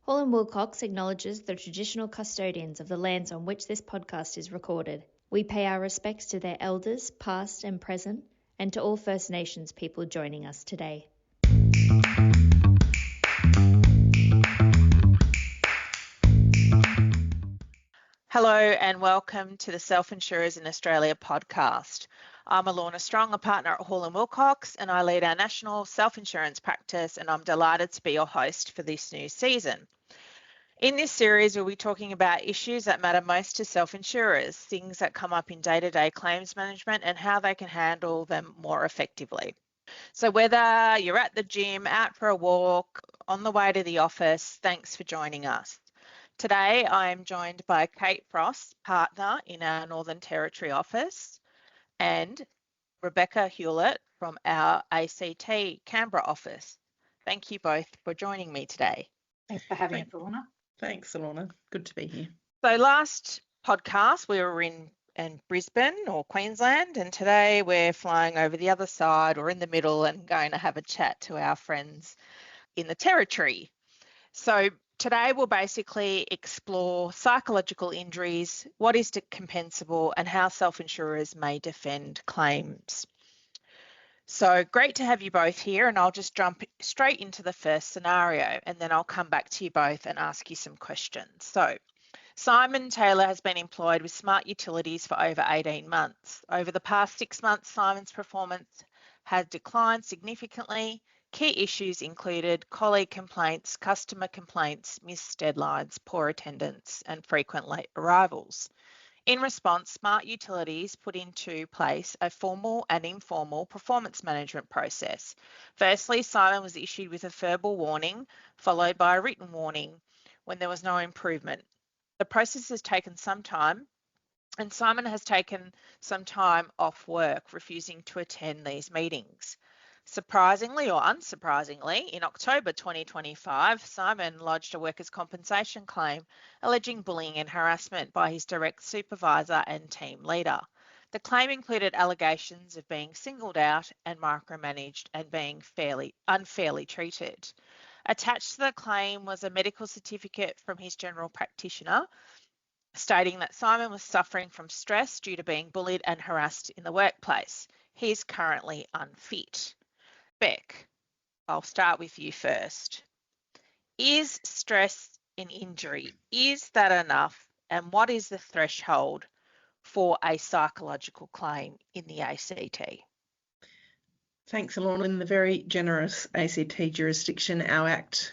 Hall & Wilcox acknowledges the traditional custodians of the lands on which this podcast is recorded. We pay our respects to their elders, past and present, and to all First Nations people joining us today. Hello and welcome to the Self-insurers in Australia podcast. I'm Alorna Strong, a partner at Hall & Wilcox, and I lead our national self-insurance practice, and I'm delighted to be your host for this new season. In this series, we'll be talking about issues that matter most to self-insurers, things that come up in day-to-day claims management and how they can handle them more effectively. So whether you're at the gym, out for a walk, on the way to the office, thanks for joining us. Today, I am joined by Kate Frost, partner in our Northern Territory office, and Rebecca Hewlett from our ACT Canberra office. Thank you both for joining me today. Thanks for having us, Alorna. Thanks, Alorna. Good to be here. So last podcast, we were in Brisbane or Queensland, and today we're flying over the other side or in the middle and going to have a chat to our friends in the Territory. So today we'll basically explore psychological injuries, what is compensable, and how self-insurers may defend claims. So great to have you both here, and I'll just jump straight into the first scenario, and then I'll come back to you both and ask you some questions. So Simon Taylor has been employed with Smart Utilities for over 18 months. Over the past 6 months, Simon's performance has declined significantly. Key issues included colleague complaints, customer complaints, missed deadlines, poor attendance, and frequent late arrivals. In response, Smart Utilities put into place a formal and informal performance management process. Firstly, Simon was issued with a verbal warning, followed by a written warning when there was no improvement. The process has taken some time, and Simon has taken some time off work, refusing to attend these meetings. Surprisingly or unsurprisingly, in October 2025, Simon lodged a workers' compensation claim alleging bullying and harassment by his direct supervisor and team leader. The claim included allegations of being singled out and micromanaged and being unfairly treated. Attached to the claim was a medical certificate from his general practitioner stating that Simon was suffering from stress due to being bullied and harassed in the workplace. He is currently unfit. Beck, I'll start with you first. Is stress an injury? Is that enough? And what is the threshold for a psychological claim in the ACT? Thanks, Alorna. In the very generous ACT jurisdiction, our Act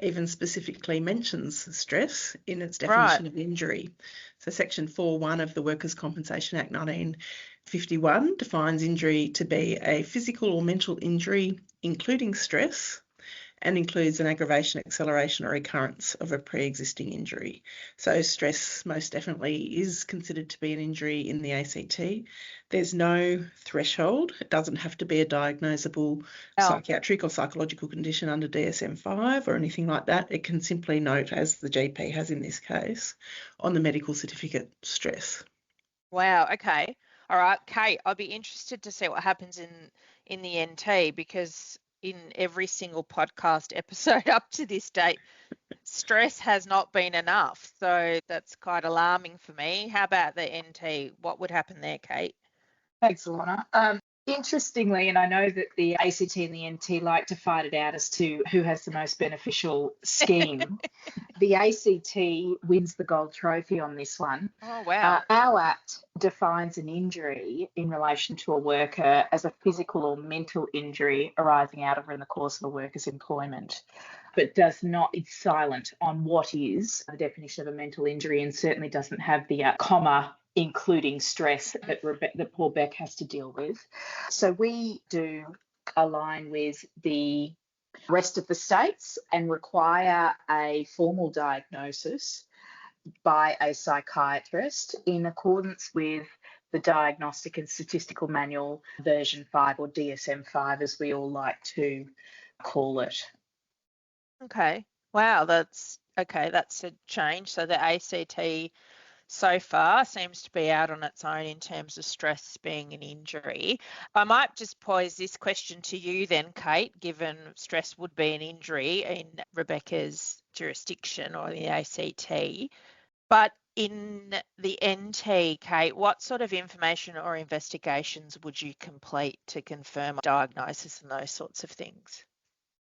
even specifically mentions stress in its definition of injury. So Section 4.1 of the Workers' Compensation Act 1951 defines injury to be a physical or mental injury, including stress, and includes an aggravation, acceleration, or recurrence of a pre-existing injury. So stress most definitely is considered to be an injury in the ACT. There's no threshold. It doesn't have to be a diagnosable psychiatric or psychological condition under DSM-5 or anything like that. It can simply note, as the GP has in this case, on the medical certificate, stress. Wow, okay. All right, Kate, I'd be interested to see what happens in the NT, because in every single podcast episode up to this date, stress has not been enough. So that's quite alarming for me. How about the NT? What would happen there, Kate? Thanks, Alorna. Interestingly, and I know that the ACT and the NT like to fight it out as to who has the most beneficial scheme. The ACT wins the gold trophy on this one. Oh, wow. Our Act defines an injury in relation to a worker as a physical or mental injury arising out of or in the course of a worker's employment, but it's silent on what is the definition of a mental injury, and certainly doesn't have the comma including stress that poor Beck has to deal with. So we do align with the rest of the states and require a formal diagnosis by a psychiatrist in accordance with the Diagnostic and Statistical Manual version 5, or DSM-5 as we all like to call it. Okay. Wow, that's a change. So the ACT so far seems to be out on its own in terms of stress being an injury. I might just pose this question to you then, Kate, given stress would be an injury in Rebecca's jurisdiction or the ACT. But in the NT, Kate, what sort of information or investigations would you complete to confirm diagnosis and those sorts of things?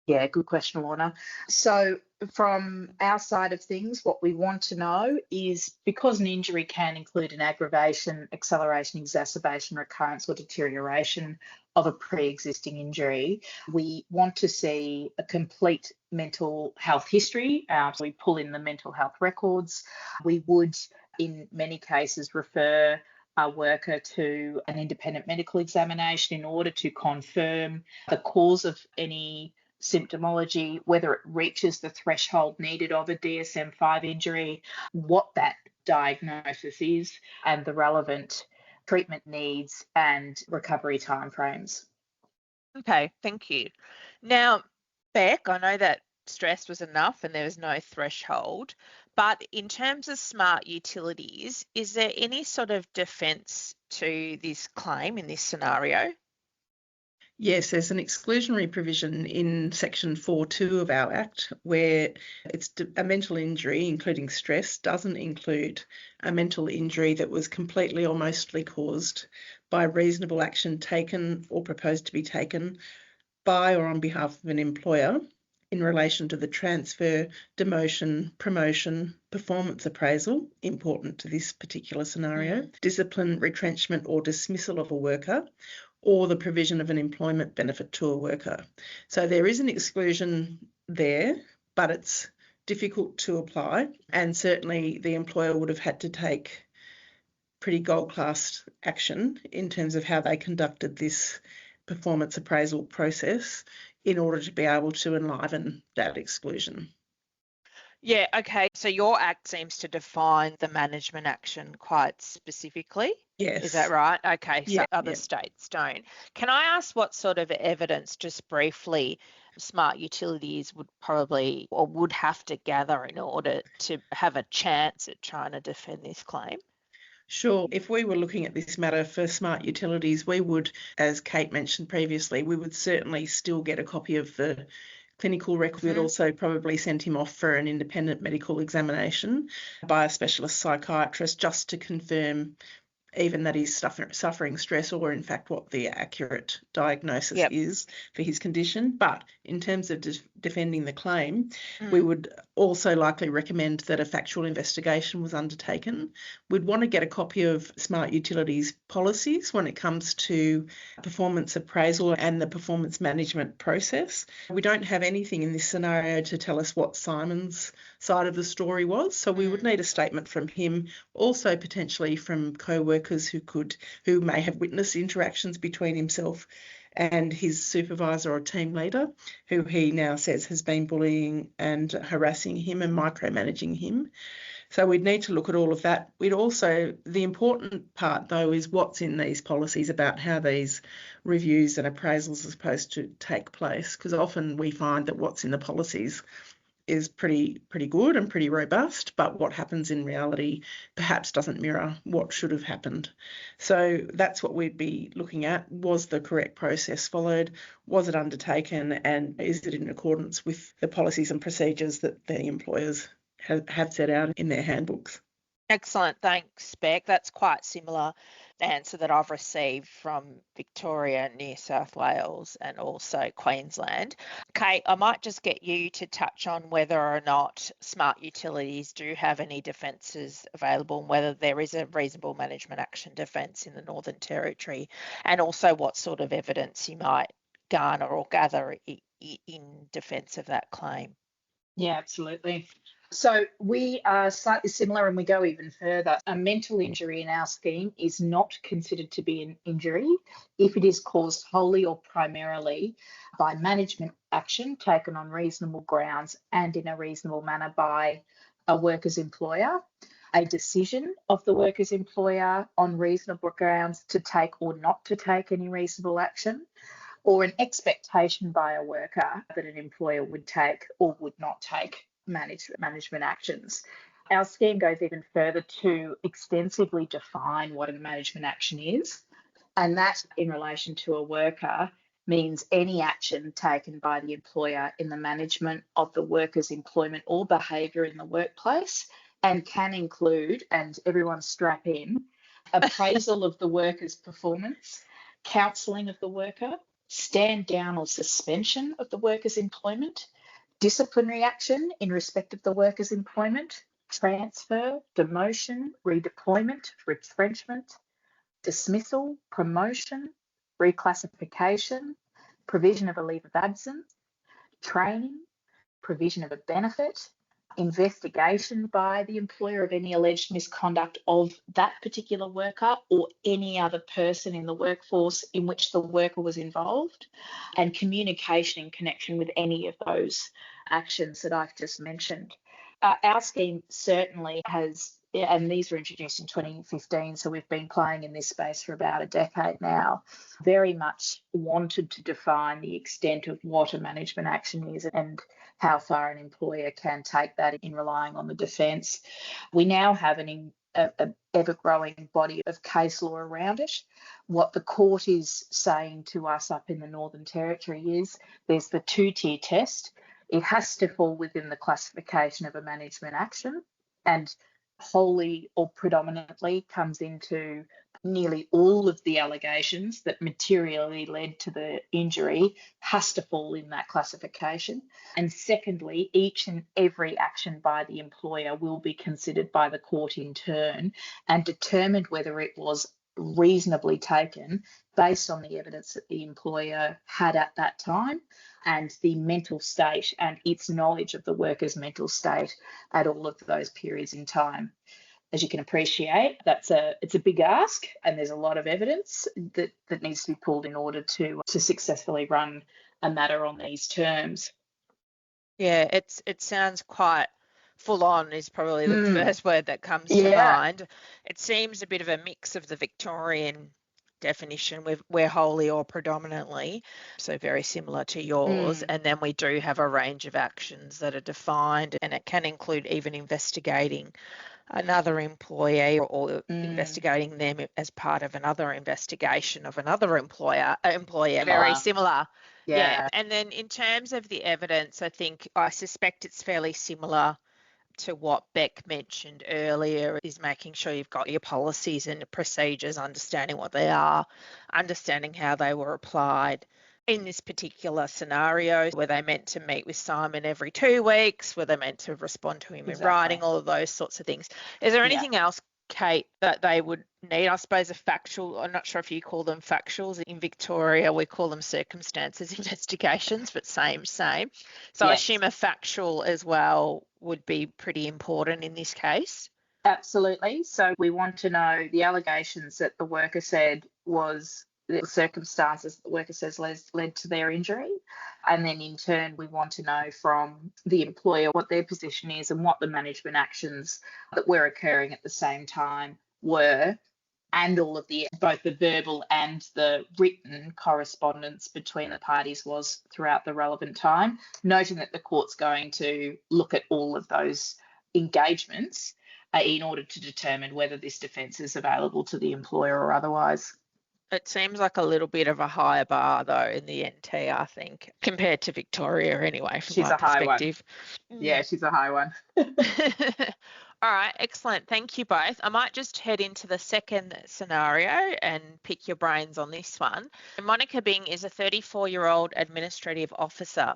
Yeah, good question, Lorna. So from our side of things, what we want to know is, because an injury can include an aggravation, acceleration, exacerbation, recurrence or deterioration of a pre-existing injury, we want to see a complete mental health history. So we pull in the mental health records. We would, in many cases, refer a worker to an independent medical examination in order to confirm the cause of any symptomology, whether it reaches the threshold needed of a DSM-5 injury, what that diagnosis is, and the relevant treatment needs and recovery timeframes. Okay, thank you. Now, Beck, I know that stress was enough and there was no threshold, but in terms of smart utilities, is there any sort of defence to this claim in this scenario? Yes, there's an exclusionary provision in Section 4.2 of our Act where it's a mental injury, including stress, doesn't include a mental injury that was completely or mostly caused by reasonable action taken or proposed to be taken by or on behalf of an employer in relation to the transfer, demotion, promotion, performance appraisal, important to this particular scenario, discipline, retrenchment or dismissal of a worker, or the provision of an employment benefit to a worker. So there is an exclusion there, but it's difficult to apply, and certainly the employer would have had to take pretty gold-class action in terms of how they conducted this performance appraisal process in order to be able to enliven that exclusion. Yeah, okay. So your Act seems to define the management action quite specifically. Yes. Is that right? Okay, so Yeah, other states don't. Can I ask what sort of evidence, just briefly, smart utilities would probably or would have to gather in order to have a chance at trying to defend this claim? Sure. If we were looking at this matter for smart utilities, we would, as Kate mentioned previously, we would certainly still get a copy of the clinical record. We'd also probably send him off for an independent medical examination by a specialist psychiatrist just to confirm even that he's suffering stress or in fact what the accurate diagnosis is for his condition. But in terms of defending the claim, we would also likely recommend that a factual investigation was undertaken. We'd want to get a copy of Smart Utilities policies when it comes to performance appraisal and the performance management process. We don't have anything in this scenario to tell us what Simon's side of the story was, so we would need a statement from him, also potentially from co-workers who may have witnessed interactions between himself and his supervisor or team leader, who he now says has been bullying and harassing him and micromanaging him. So we'd need to look at all of that. The important part though is what's in these policies about how these reviews and appraisals are supposed to take place, because often we find that what's in the policies is pretty good and pretty robust, but what happens in reality perhaps doesn't mirror what should have happened. So that's what we'd be looking at. Was the correct process followed? Was it undertaken? And is it in accordance with the policies and procedures that the employers have set out in their handbooks? Excellent. Thanks, Beck. That's quite similar answer that I've received from Victoria, New South Wales and also Queensland. Kate, I might just get you to touch on whether or not smart utilities do have any defences available and whether there is a reasonable management action defence in the Northern Territory, and also what sort of evidence you might garner or gather in defence of that claim. Yeah, absolutely. So we are slightly similar and we go even further. A mental injury in our scheme is not considered to be an injury if it is caused wholly or primarily by management action taken on reasonable grounds and in a reasonable manner by a worker's employer, a decision of the worker's employer on reasonable grounds to take or not to take any reasonable action, or an expectation by a worker that an employer would take or would not take management actions. Our scheme goes even further to extensively define what a management action is, and that in relation to a worker means any action taken by the employer in the management of the worker's employment or behaviour in the workplace, and can include, and everyone strap in, appraisal of the worker's performance, counselling of the worker, stand down or suspension of the worker's employment, disciplinary action in respect of the worker's employment, transfer, demotion, redeployment, retrenchment, dismissal, promotion, reclassification, provision of a leave of absence, training, provision of a benefit, investigation by the employer of any alleged misconduct of that particular worker or any other person in the workforce in which the worker was involved, and communication in connection with any of those actions that I've just mentioned. Our scheme certainly has, and these were introduced in 2015, so we've been playing in this space for about a decade now, very much wanted to define the extent of what a management action is and how far an employer can take that in relying on the defence. We now have an ever-growing body of case law around it. What the court is saying to us up in the Northern Territory is there's the two-tier test. It has to fall within the classification of a management action, and wholly or predominantly comes into nearly all of the allegations that materially led to the injury has to fall in that classification. And secondly, each and every action by the employer will be considered by the court in turn and determined whether it was reasonably taken based on the evidence that the employer had at that time and the mental state and its knowledge of the worker's mental state at all of those periods in time. As you can appreciate, it's a big ask, and there's a lot of evidence that needs to be pulled in order to successfully run a matter on these terms. Yeah, it sounds quite full on is probably the first word that comes to mind. It seems a bit of a mix of the Victorian definition with where wholly or predominantly, so very similar to yours, and then we do have a range of actions that are defined, and it can include even investigating another employee or investigating them as part of another investigation of another employer, very similar. Yeah. And then in terms of the evidence, I suspect it's fairly similar to what Beck mentioned earlier, is making sure you've got your policies and procedures, understanding what they are, understanding how they were applied. In this particular scenario, were they meant to meet with Simon every 2 weeks? Were they meant to respond to him in writing? All of those sorts of things. Is there anything else, Kate, that they would need? I suppose a factual, I'm not sure if you call them factuals. In Victoria, we call them circumstances investigations, but same. So I assume a factual as well would be pretty important in this case. Absolutely. So we want to know the allegations that the worker said was the circumstances the worker says led to their injury. And then in turn, we want to know from the employer what their position is and what the management actions that were occurring at the same time were, and all of both the verbal and the written correspondence between the parties was throughout the relevant time, noting that the court's going to look at all of those engagements in order to determine whether this defence is available to the employer or otherwise. It seems like a little bit of a higher bar, though, in the NT, I think, compared to Victoria anyway, from my perspective. High one. Yeah, she's a high one. All right, excellent. Thank you both. I might just head into the second scenario and pick your brains on this one. Monica Bing is a 34-year-old administrative officer.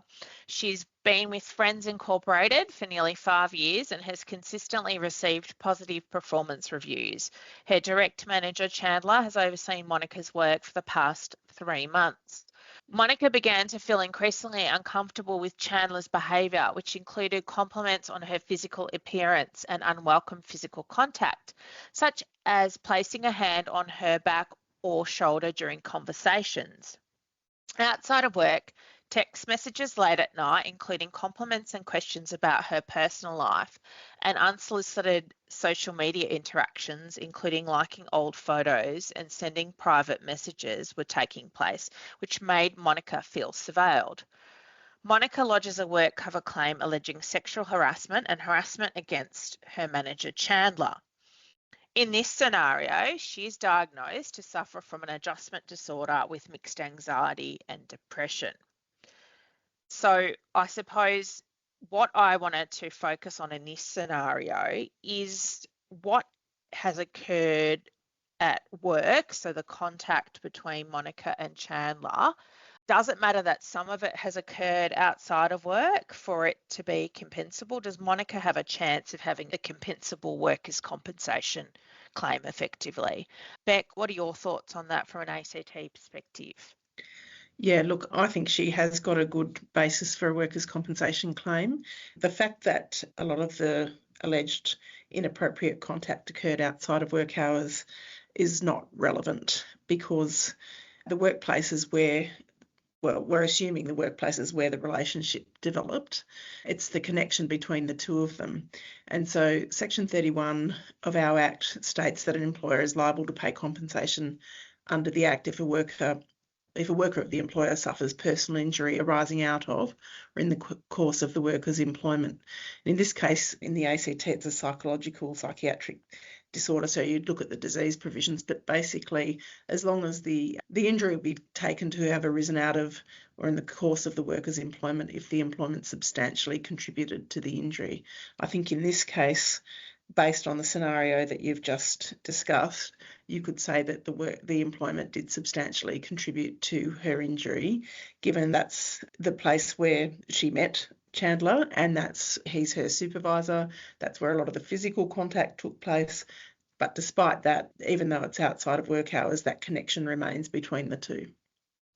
She's been with Friends Incorporated for nearly 5 years and has consistently received positive performance reviews. Her direct manager, Chandler, has overseen Monica's work for the past 3 months. Monica began to feel increasingly uncomfortable with Chandler's behaviour, which included compliments on her physical appearance and unwelcome physical contact, such as placing a hand on her back or shoulder during conversations. Outside of work, text messages late at night, including compliments and questions about her personal life, and unsolicited social media interactions, including liking old photos and sending private messages, were taking place, which made Monica feel surveilled. Monica lodges a work cover claim alleging sexual harassment and harassment against her manager, Chandler. In this scenario, she's diagnosed to suffer from an adjustment disorder with mixed anxiety and depression. So I suppose what I wanted to focus on in this scenario is what has occurred at work, so the contact between Monica and Chandler. Does it matter that some of it has occurred outside of work for it to be compensable? Does Monica have a chance of having a compensable workers' compensation claim effectively? Beck, what are your thoughts on that from an ACT perspective? Yeah, look, I think she has got a good basis for a workers' compensation claim. The fact that a lot of the alleged inappropriate contact occurred outside of work hours is not relevant, because the workplaces where, well, we're assuming the workplaces where the relationship developed, it's the connection between the two of them. And so Section 31 of our Act states that an employer is liable to pay compensation under the Act if a worker of the employer suffers personal injury arising out of or in the course of the worker's employment. And in this case, in the ACT, it's a psychiatric disorder, so you'd look at the disease provisions, but basically, as long as the injury will be taken to have arisen out of or in the course of the worker's employment if the employment substantially contributed to the injury. I think in this case, based on the scenario that you've just discussed, you could say that the employment did substantially contribute to her injury, given that's the place where she met Chandler and he's her supervisor. That's where a lot of the physical contact took place. But despite that, even though it's outside of work hours, that connection remains between the two.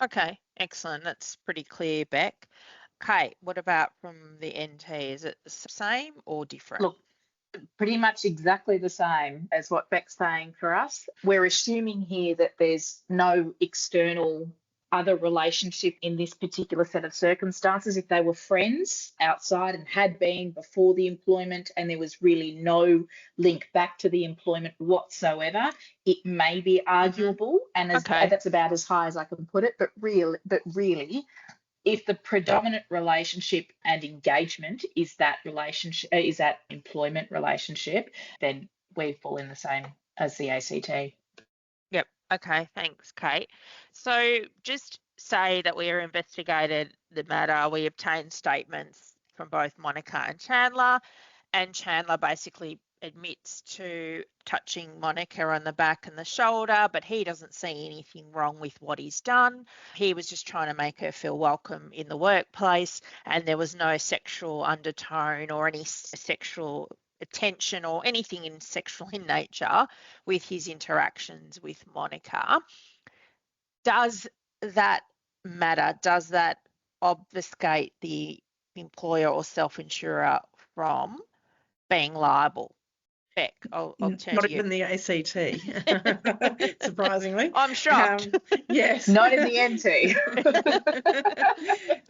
Okay, excellent. That's pretty clear, Beck. Kate, what about from the NT? Is it the same or different? Look, pretty much exactly the same as what Beck's saying for us. We're assuming here that there's no external other relationship in this particular set of circumstances. If they were friends outside and had been before the employment and there was really no link back to the employment whatsoever, it may be arguable, and that's about as high as I can put it. But really, if the predominant relationship and engagement is that employment relationship, then we fall in the same as the ACT. Yep. Okay. Thanks, Kate. So just say that we investigated the matter. We obtained statements from both Monica and Chandler basically admits to touching Monica on the back and the shoulder, but he doesn't see anything wrong with what he's done. He was just trying to make her feel welcome in the workplace, and there was no sexual undertone or any sexual attention or anything sexual in nature with his interactions with Monica. Does that matter? Does that obfuscate the employer or self-insurer from being liable? Beck, I'll turn to you. Not even the ACT, surprisingly. I'm shocked. Yes. Not in the NT.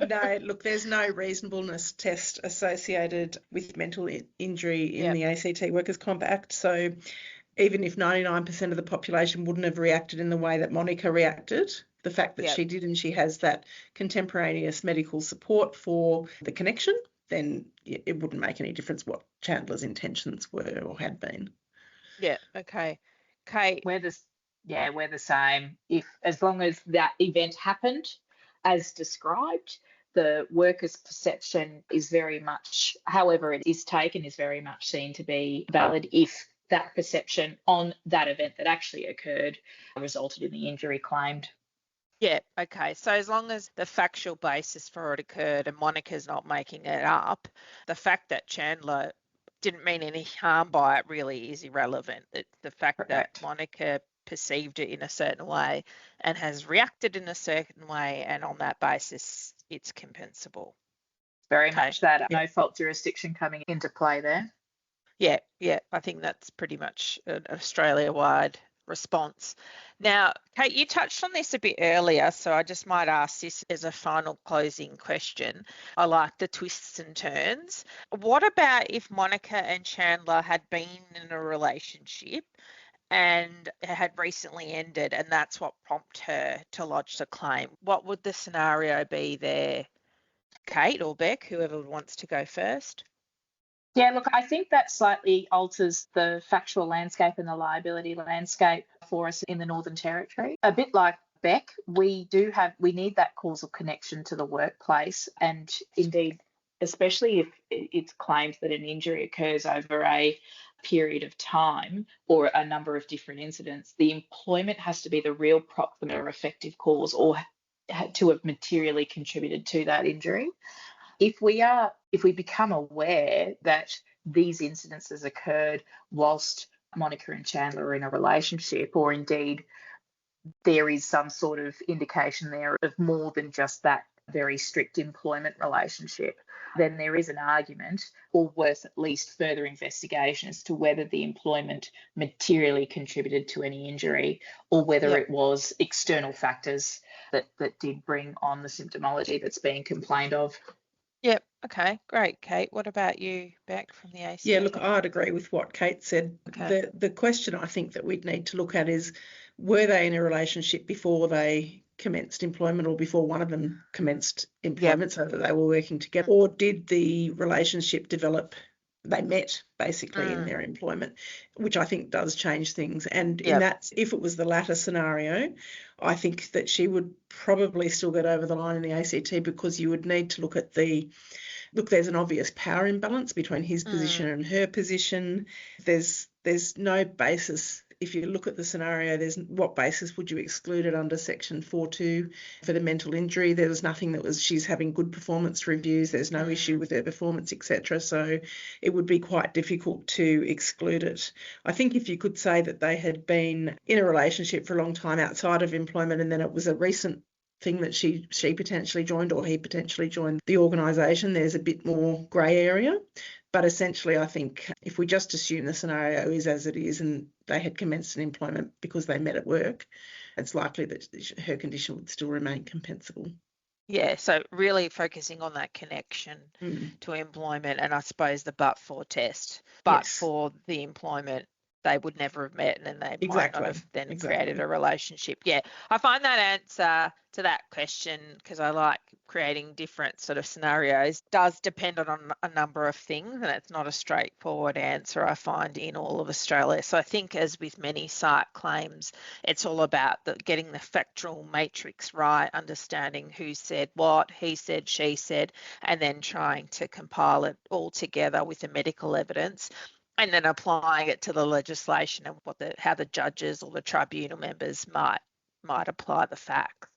No, look, there's no reasonableness test associated with mental injury in the ACT Workers' Comp Act. So even if 99% of the population wouldn't have reacted in the way that Monica reacted, the fact that she did and she has that contemporaneous medical support for the connection, then it wouldn't make any difference what Chandler's intentions were or had been. Yeah, okay. Kate? We're the same. As long as that event happened as described, the worker's perception is very much, however it is taken, is very much seen to be valid if that perception on that event that actually occurred resulted in the injury claimed. Yeah, okay. So as long as the factual basis for it occurred and Monica's not making it up, the fact that Chandler didn't mean any harm by it really is irrelevant. The fact that Monica perceived it in a certain way and has reacted in a certain way, and on that basis, it's compensable. Very much that no-fault jurisdiction coming into play there. Yeah, I think that's pretty much an Australia-wide response. Now, Kate, you touched on this a bit earlier, so I just might ask this as a final closing question. I like the twists and turns. What about if Monica and Chandler had been in a relationship and had recently ended, and that's what prompted her to lodge the claim? What would the scenario be there? Kate or Beck, whoever wants to go first? Yeah, look, I think that slightly alters the factual landscape and the liability landscape for us in the Northern Territory. A bit like Beck, we need that causal connection to the workplace, and indeed, especially if it's claimed that an injury occurs over a period of time or a number of different incidents, the employment has to be the real proximate or effective cause or to have materially contributed to that injury. If we become aware that these incidences occurred whilst Monica and Chandler are in a relationship, or indeed there is some sort of indication there of more than just that very strict employment relationship, then there is an argument, or worth at least further investigation, as to whether the employment materially contributed to any injury or whether it was external factors that did bring on the symptomology that's being complained of. Yep. Okay, great. Kate, what about you, Beck, from the ACT? Yeah, look, I'd agree with what Kate said. Okay. The question I think that we'd need to look at is, were they in a relationship before they commenced employment, or before one of them commenced employment, so that they were working together, or did the relationship develop, they met basically in their employment, which I think does change things. And in that, if it was the latter scenario, I think that she would probably still get over the line in the ACT, because you would need to look at there's an obvious power imbalance between his position and her position. There's no basis. If you look at the scenario, what basis would you exclude it under Section 4.2 for the mental injury? There was nothing that was, she's having good performance reviews, there's no issue with her performance, etc. So it would be quite difficult to exclude it. I think if you could say that they had been in a relationship for a long time outside of employment, and then it was a recent thing that she potentially joined, or he potentially joined the organisation, there's a bit more grey area. But essentially, I think if we just assume the scenario is as it is and they had commenced an employment because they met at work, it's likely that her condition would still remain compensable. Yeah, so really focusing on that connection to employment, and I suppose the but-for test. But for the employment, they would never have met, and then they might not have then created a relationship. Yeah, I find that answer to that question, because I like creating different sort of scenarios, does depend on a number of things, and it's not a straightforward answer, I find, in all of Australia. So I think, as with many psych claims, it's all about getting the factual matrix right, understanding who said what, he said, she said, and then trying to compile it all together with the medical evidence, and then applying it to the legislation and how the judges or the tribunal members might apply the facts.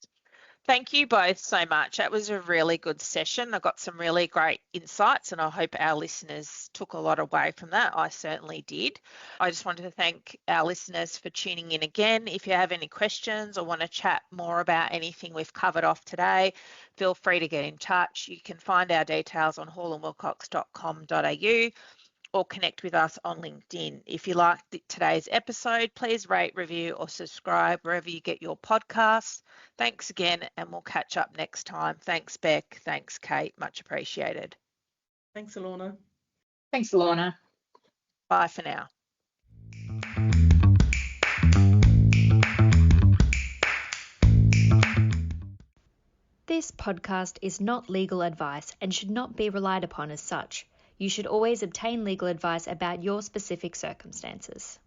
Thank you both so much. That was a really good session. I got some really great insights, and I hope our listeners took a lot away from that. I certainly did. I just wanted to thank our listeners for tuning in again. If you have any questions or want to chat more about anything we've covered off today, feel free to get in touch. You can find our details on hallandwilcox.com.au. or connect with us on LinkedIn. If you liked today's episode, please rate, review, or subscribe wherever you get your podcasts. Thanks again, and we'll catch up next time. Thanks, Beck. Thanks, Kate. Much appreciated. Thanks, Alorna. Thanks, Alorna. Bye for now. This podcast is not legal advice and should not be relied upon as such. You should always obtain legal advice about your specific circumstances.